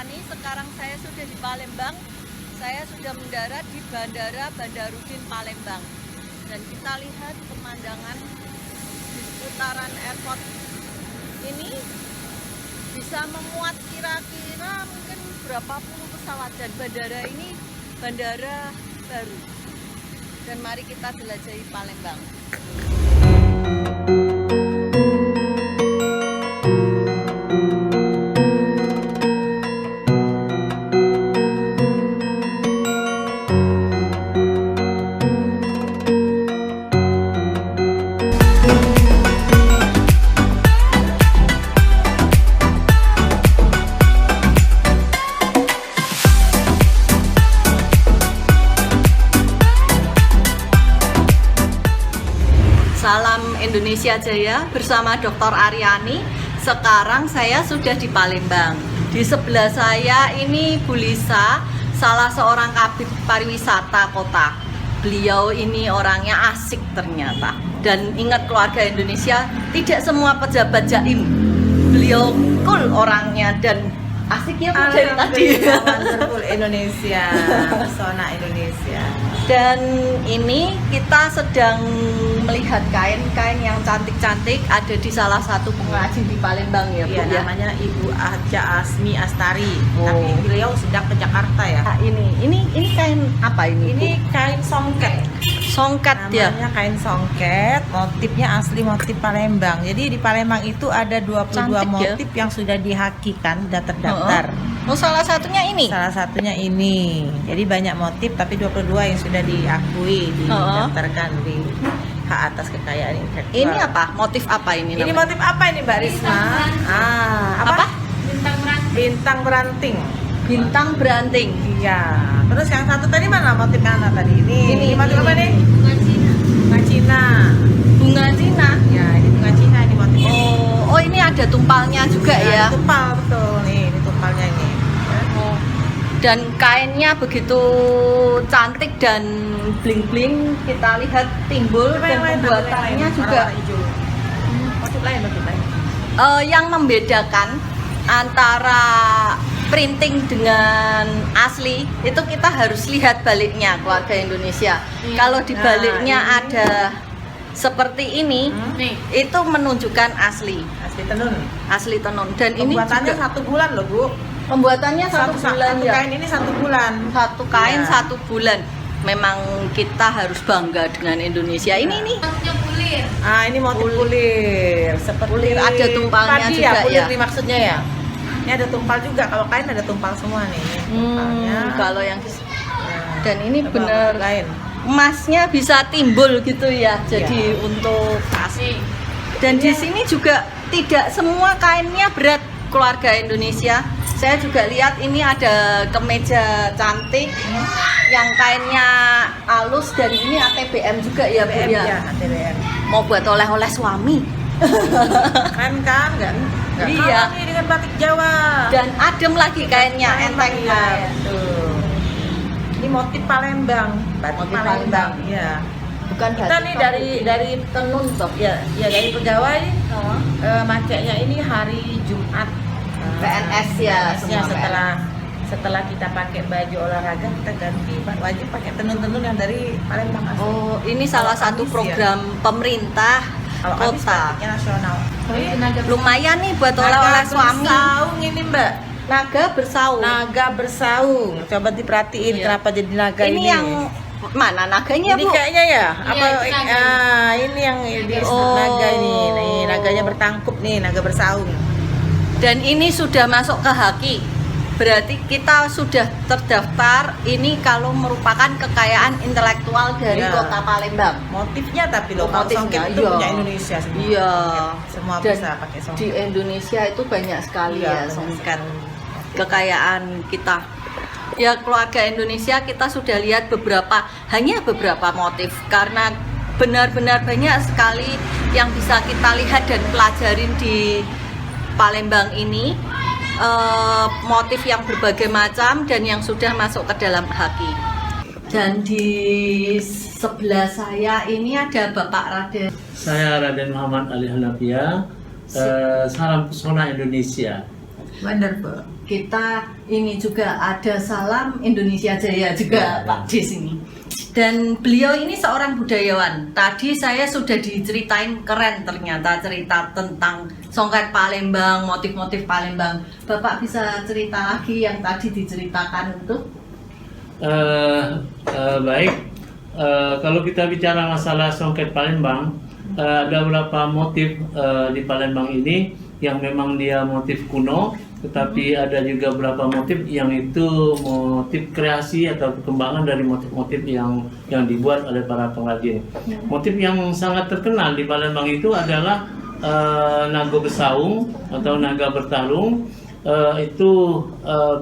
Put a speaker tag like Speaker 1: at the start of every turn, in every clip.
Speaker 1: Aryani. Sekarang saya sudah di Palembang. Saya sudah mendarat di Bandara Badarudin Palembang. Dan kita lihat pemandangan di seputaran airport ini bisa memuat kira-kira mungkin berapa puluh pesawat, dan bandara ini bandara baru. Dan mari kita jelajahi Palembang. Salam Indonesia Jaya bersama Dr. Aryani. Sekarang saya sudah di Palembang. Di sebelah saya ini Bu Lisa, salah seorang kabid pariwisata kota. Beliau ini orangnya asik ternyata. Dan ingat, keluarga Indonesia tidak semua pejabat jaim. Beliau cool orangnya dan asik ya Bu dari tadi.
Speaker 2: Wonderful Indonesia, pesona Indonesia.
Speaker 1: Dan ini kita sedang melihat kain-kain yang cantik-cantik ada di salah satu pengrajin di Palembang ya Bu.
Speaker 2: Iya,
Speaker 1: Ya?
Speaker 2: namanya Ibu Aja Asmi Astari.
Speaker 1: Oh.
Speaker 2: Tapi beliau sedang ke Jakarta ya.
Speaker 1: Nah, ini kain apa ini?
Speaker 2: Ini kain songket.
Speaker 1: Songket ya.
Speaker 2: Namanya kain songket, motifnya asli motif Palembang. Jadi di Palembang itu ada 22
Speaker 1: Cantik ya.
Speaker 2: motif yang sudah dihakikan, sudah terdaftar.
Speaker 1: Oh, salah satunya ini.
Speaker 2: Salah satunya ini. Jadi banyak motif tapi 22 yang sudah diakui, didaftarkan di hak atas kekayaan intelektual.
Speaker 1: Ini apa? Motif apa ini?
Speaker 2: Ini
Speaker 1: namanya?
Speaker 2: motif apa ini Mbak Risma?
Speaker 1: Apa?
Speaker 2: Bintang beranting.
Speaker 1: Bintang beranting.
Speaker 2: Iya. Terus yang satu tadi mana motif mana tadi? Ini motif apa nih?
Speaker 1: Bunga Cina.
Speaker 2: Bunga Cina.
Speaker 1: Bunga Cina.
Speaker 2: Ya, ini bunga Cina ini motifnya.
Speaker 1: Oh, ini ada tumpalnya juga ya.
Speaker 2: Ini tumpal betul nih, ini tumpalnya ini. Ya.
Speaker 1: Oh. Dan kainnya begitu cantik dan bling-bling, kita lihat timbul.
Speaker 2: Coba
Speaker 1: Dan
Speaker 2: yang lain,
Speaker 1: pembuatannya
Speaker 2: warna
Speaker 1: juga
Speaker 2: hijau. Motif lain.
Speaker 1: yang membedakan antara printing dengan asli itu kita harus lihat baliknya, keluarga Indonesia. Kalau di baliknya
Speaker 2: Nah, ini.
Speaker 1: ada seperti ini, itu menunjukkan asli tenun. Dan ini
Speaker 2: Pembuatannya
Speaker 1: juga
Speaker 2: 1 bulan loh Bu.
Speaker 1: pembuatannya satu bulan
Speaker 2: satu
Speaker 1: ya.
Speaker 2: kain ini 1 bulan.
Speaker 1: Satu kain
Speaker 2: Ya.
Speaker 1: 1 bulan. Memang kita harus bangga dengan Indonesia. Ini nih.
Speaker 2: Ah, ini motif bulir. Seperti
Speaker 1: Bulir, ada tumpalnya
Speaker 2: padi
Speaker 1: juga
Speaker 2: bulir
Speaker 1: ya.
Speaker 2: nih maksudnya ya. Ini ada tumpal juga. Kalau kain ada tumpal semua nih. Ini tumpalnya.
Speaker 1: Kalau yang
Speaker 2: Ya.
Speaker 1: dan ini
Speaker 2: Coba
Speaker 1: bener
Speaker 2: motif lain.
Speaker 1: emasnya bisa timbul gitu ya. Jadi untuk kasih. Dan di sini juga tidak semua kainnya berat, keluarga Indonesia. Saya juga lihat ini ada kemeja cantik yang kainnya halus, dan ini ATBM juga ya Bu
Speaker 2: ATBM
Speaker 1: ya.
Speaker 2: ya, ATBM.
Speaker 1: Mau buat oleh-oleh suami.
Speaker 2: Keren kan? Enggak
Speaker 1: Iya.
Speaker 2: kalah nih dengan batik Jawa.
Speaker 1: Dan adem lagi kainnya, enteng
Speaker 2: ya.
Speaker 1: banget.
Speaker 2: Tuh. Ini motif Palembang, batik
Speaker 1: Motif
Speaker 2: Palembang.
Speaker 1: Palembang.
Speaker 2: Iya.
Speaker 1: Bukan
Speaker 2: Kita nih dari
Speaker 1: tenun toh.
Speaker 2: ya dari pegawai macetnya ini hari Jumat.
Speaker 1: PNS ya,
Speaker 2: PNS-nya
Speaker 1: semua
Speaker 2: setelah kita pakai baju olahraga, kita ganti wajib pakai tenun-tenun yang dari Palembang asli.
Speaker 1: Oh, ini salah
Speaker 2: Kalau
Speaker 1: satu
Speaker 2: Kamis
Speaker 1: program pemerintah
Speaker 2: Kalau Kamis
Speaker 1: kota.
Speaker 2: batiknya nasional.
Speaker 1: Lumayan nih buat oleh-oleh suami.
Speaker 2: Bersaung ini Mbak.
Speaker 1: Naga bersaung.
Speaker 2: Naga bersaung. Coba diperhatiin
Speaker 1: Iya.
Speaker 2: kenapa jadi naga ini.
Speaker 1: Ini yang mana naganya
Speaker 2: ini
Speaker 1: Bu?
Speaker 2: kayaknya ya apa
Speaker 3: itu naga.
Speaker 2: ini yang di
Speaker 1: Oh.
Speaker 2: naga ini. Nih, naganya bertangkup nih, naga bersaung.
Speaker 1: Dan ini sudah masuk ke haki. Berarti kita sudah terdaftar ini kalau merupakan kekayaan intelektual dari
Speaker 2: Iya.
Speaker 1: Kota Palembang.
Speaker 2: Motifnya tapi loh, kalau
Speaker 1: Motifnya,
Speaker 2: songket itu
Speaker 1: iya.
Speaker 2: punya Indonesia semua.
Speaker 1: Iya.
Speaker 2: Semua
Speaker 1: Dan
Speaker 2: bisa pakai songket.
Speaker 1: di Indonesia itu banyak sekali
Speaker 2: Iya,
Speaker 1: ya
Speaker 2: benar
Speaker 1: songket.
Speaker 2: sekali.
Speaker 1: Kekayaan kita. Ya, keluarga Indonesia kita sudah lihat hanya beberapa motif, karena benar-benar banyak sekali yang bisa kita lihat dan pelajarin di Palembang ini. Motif yang berbagai macam dan yang sudah masuk ke dalam haki. Dan di sebelah saya ini ada Bapak Raden.
Speaker 4: Saya Raden Muhammad Ali Hanafiah, salam pesona Indonesia.
Speaker 2: Wonderful.
Speaker 1: Kita ini juga ada Salam Indonesia Jaya juga Pak di sini. Dan beliau ini seorang budayawan. Tadi saya sudah diceritain keren ternyata cerita tentang songket Palembang, motif-motif Palembang. Bapak bisa cerita lagi yang tadi diceritakan itu?
Speaker 3: Baik. Kalau kita bicara masalah songket Palembang, ada beberapa motif di Palembang ini yang memang dia motif kuno, tetapi ada juga beberapa motif yang itu motif kreasi atau perkembangan dari motif-motif yang dibuat oleh para pengrajin. Motif yang sangat terkenal di Palembang itu adalah naga besaung atau naga bertarung. Itu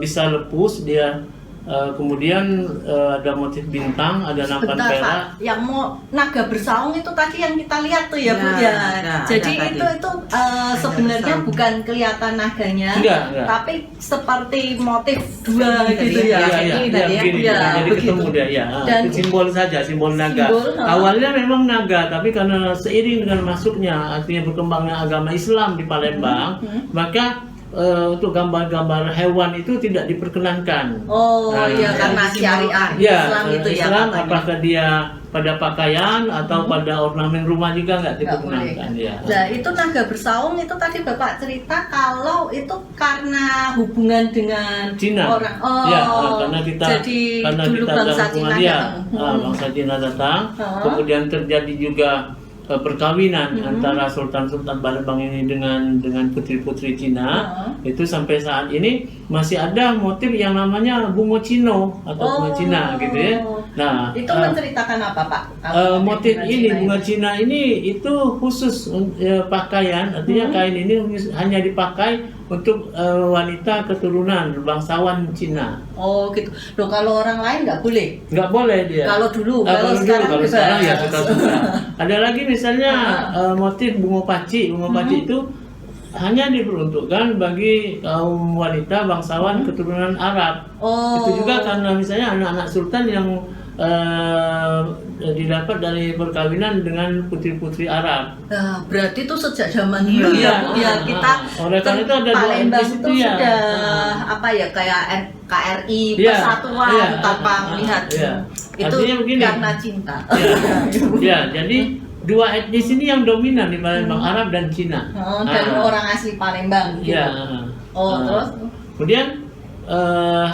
Speaker 3: bisa lepus dia. Kemudian ada motif bintang, ada nampan
Speaker 1: Sebentar,
Speaker 3: perak.
Speaker 1: Pak. Yang mau naga bersaung itu tadi yang kita lihat tuh ya, Bu
Speaker 2: Ya,
Speaker 1: ya. Jadi itu sebenarnya
Speaker 2: bersaung.
Speaker 1: bukan kelihatan naganya,
Speaker 3: Enggak.
Speaker 1: tapi seperti motif dua
Speaker 2: Ini
Speaker 1: gitu
Speaker 2: tadi
Speaker 1: ya.
Speaker 2: ya,
Speaker 1: Ini
Speaker 2: tadi
Speaker 1: tadi ya.
Speaker 3: begini,
Speaker 1: Ya,
Speaker 3: jadi
Speaker 1: begitu.
Speaker 3: ketemu dia ya.
Speaker 1: Dan
Speaker 3: Itu simbol saja, simbol naga.
Speaker 1: Simbol,
Speaker 3: Awalnya memang naga, tapi karena seiring dengan masuknya artinya berkembangnya agama Islam di Palembang, maka untuk gambar-gambar hewan itu tidak diperkenankan.
Speaker 1: Oh
Speaker 3: Nah,
Speaker 1: iya, karena syariat
Speaker 3: Ya,
Speaker 1: Islam itu ya.
Speaker 3: Islam
Speaker 1: katanya.
Speaker 3: apakah dia pada pakaian atau pada ornamen rumah juga nggak
Speaker 1: Nggak boleh.
Speaker 3: diperkenankan ya.
Speaker 1: Nah itu naga bersaung itu tadi Bapak cerita kalau itu karena hubungan dengan
Speaker 3: Cina.
Speaker 1: orang. Oh,
Speaker 3: Ya, karena kita
Speaker 1: dulu bangsa
Speaker 3: ada
Speaker 1: Cina
Speaker 3: hubungan dia,
Speaker 1: datang.
Speaker 3: bangsa Cina datang,
Speaker 1: Hmm.
Speaker 3: kemudian terjadi juga perkawinan antara sultan-sultan Palembang ini dengan putri-putri Cina. Itu sampai saat ini masih ada motif yang namanya bungo Cino atau bunga Cina gitu ya. Nah,
Speaker 1: Itu menceritakan apa Pak? Kalau
Speaker 3: motif
Speaker 1: bunga
Speaker 3: ini
Speaker 1: Cina
Speaker 3: bunga Cina ini itu khusus pakaian, artinya kain ini hanya dipakai untuk wanita keturunan bangsawan Cina.
Speaker 1: Oh gitu. Loh kalau orang lain nggak boleh?
Speaker 3: Nggak boleh dia.
Speaker 1: Kalau dulu,
Speaker 3: Kalau
Speaker 1: sekarang
Speaker 3: kalau
Speaker 1: bebas.
Speaker 3: sekarang ya suka-suka. Ada lagi misalnya motif bunga paci. Bunga paci itu hanya diperuntukkan bagi kaum wanita bangsawan keturunan Arab.
Speaker 1: Oh.
Speaker 3: Itu juga karena misalnya anak-anak sultan yang didapat dari perkawinan dengan putri-putri Arab.
Speaker 1: Nah, berarti itu sejak zaman dulu
Speaker 3: Iya,
Speaker 1: ya kita
Speaker 3: oleh karena itu ada dua
Speaker 1: Palembang
Speaker 3: etnis
Speaker 1: itu
Speaker 3: itu ya.
Speaker 1: sudah apa ya kayak KRI
Speaker 3: Iya,
Speaker 1: persatuan
Speaker 3: iya,
Speaker 1: tanpa melihat
Speaker 3: iya.
Speaker 1: itu
Speaker 3: Artinya begini.
Speaker 1: karena cinta.
Speaker 3: Ya, jadi dua etnis ini yang dominan di Palembang, Arab dan Cina.
Speaker 1: Dan orang asli Palembang gitu.
Speaker 3: Iya.
Speaker 1: Terus
Speaker 3: Kemudian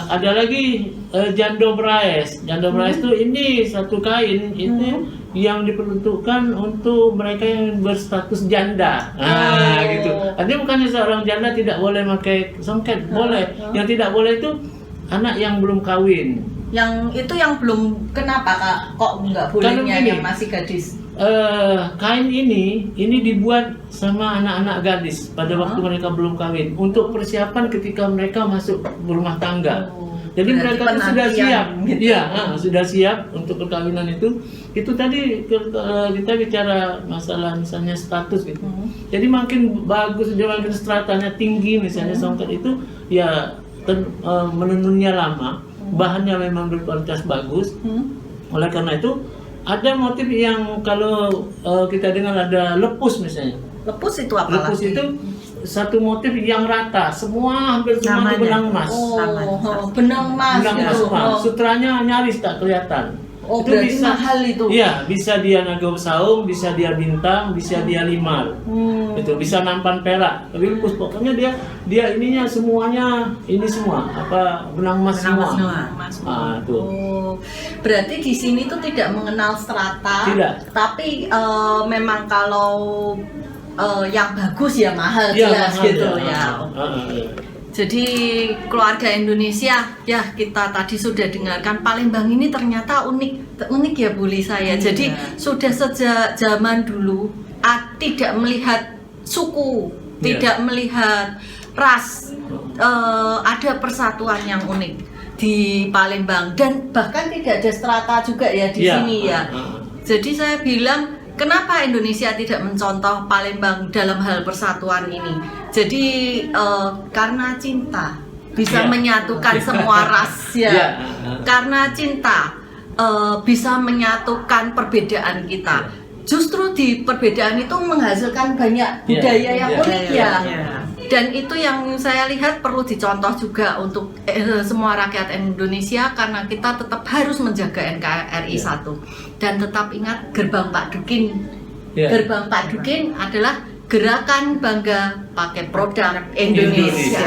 Speaker 3: ada lagi jando braes. Jando braes itu ini satu kain itu yang diperuntukkan untuk mereka yang berstatus janda. Gitu. Artinya bukannya seorang janda tidak boleh pakai songket, boleh. Yang tidak boleh itu anak yang belum kawin.
Speaker 1: yang itu yang belum kenapa Kak kok nggak bolehnya
Speaker 3: begini.
Speaker 1: yang masih gadis?
Speaker 3: Kain ini dibuat sama anak-anak gadis pada waktu mereka belum kawin untuk persiapan ketika mereka masuk berumah tangga. Jadi
Speaker 1: Berarti
Speaker 3: mereka itu sudah
Speaker 1: penantian
Speaker 3: siap,
Speaker 1: gitu.
Speaker 3: iya, sudah siap untuk perkawinan itu. Itu tadi kita bicara masalah misalnya status gitu. Jadi makin bagus dia makin stratanya tinggi misalnya songket itu ya menenunnya lama, bahannya memang berkualitas bagus. Oleh karena itu ada motif yang kalau kita dengar ada lepus misalnya.
Speaker 1: Lepus itu apa
Speaker 3: Lepus
Speaker 1: lagi?
Speaker 3: itu satu motif yang rata, hampir semua itu
Speaker 2: Namanya.
Speaker 3: benang emas.
Speaker 1: Benang emas
Speaker 3: Benang emas
Speaker 1: gitu.
Speaker 3: semua. Sutranya nyaris tak kelihatan.
Speaker 1: Itu berarti mahal itu.
Speaker 3: Iya, bisa dia naga besaung, bisa dia bintang, bisa dia limar. Itu bisa nampan perak. Tapi lepus pokoknya dia ininya semuanya ini semua apa benang emas semua. Tuh.
Speaker 1: Berarti di sini tuh tidak mengenal strata.
Speaker 3: Tidak.
Speaker 1: Tapi memang kalau yang bagus ya mahal
Speaker 3: Iya,
Speaker 1: jelas
Speaker 3: mahal,
Speaker 1: gitu
Speaker 3: ya.
Speaker 1: ya. Jadi keluarga Indonesia ya kita tadi sudah dengarkan Palembang ini ternyata unik ya Bu Lisa ya. Jadi sudah sejak zaman dulu tidak melihat suku, tidak melihat ras, ada persatuan yang unik di Palembang dan bahkan tidak ada strata juga ya di sini ya. Jadi saya bilang kenapa Indonesia tidak mencontoh Palembang dalam hal persatuan ini? Jadi karena cinta bisa menyatukan semua ras ya. Karena cinta bisa menyatukan perbedaan kita. Justru di perbedaan itu menghasilkan banyak budaya yang unik ya. Dan itu yang saya lihat perlu dicontoh juga untuk semua rakyat Indonesia, karena kita tetap harus menjaga NKRI 1 dan tetap ingat gerbang Pak Dukin. Gerbang Pak Dukin adalah gerakan bangga pakai produk Indonesia.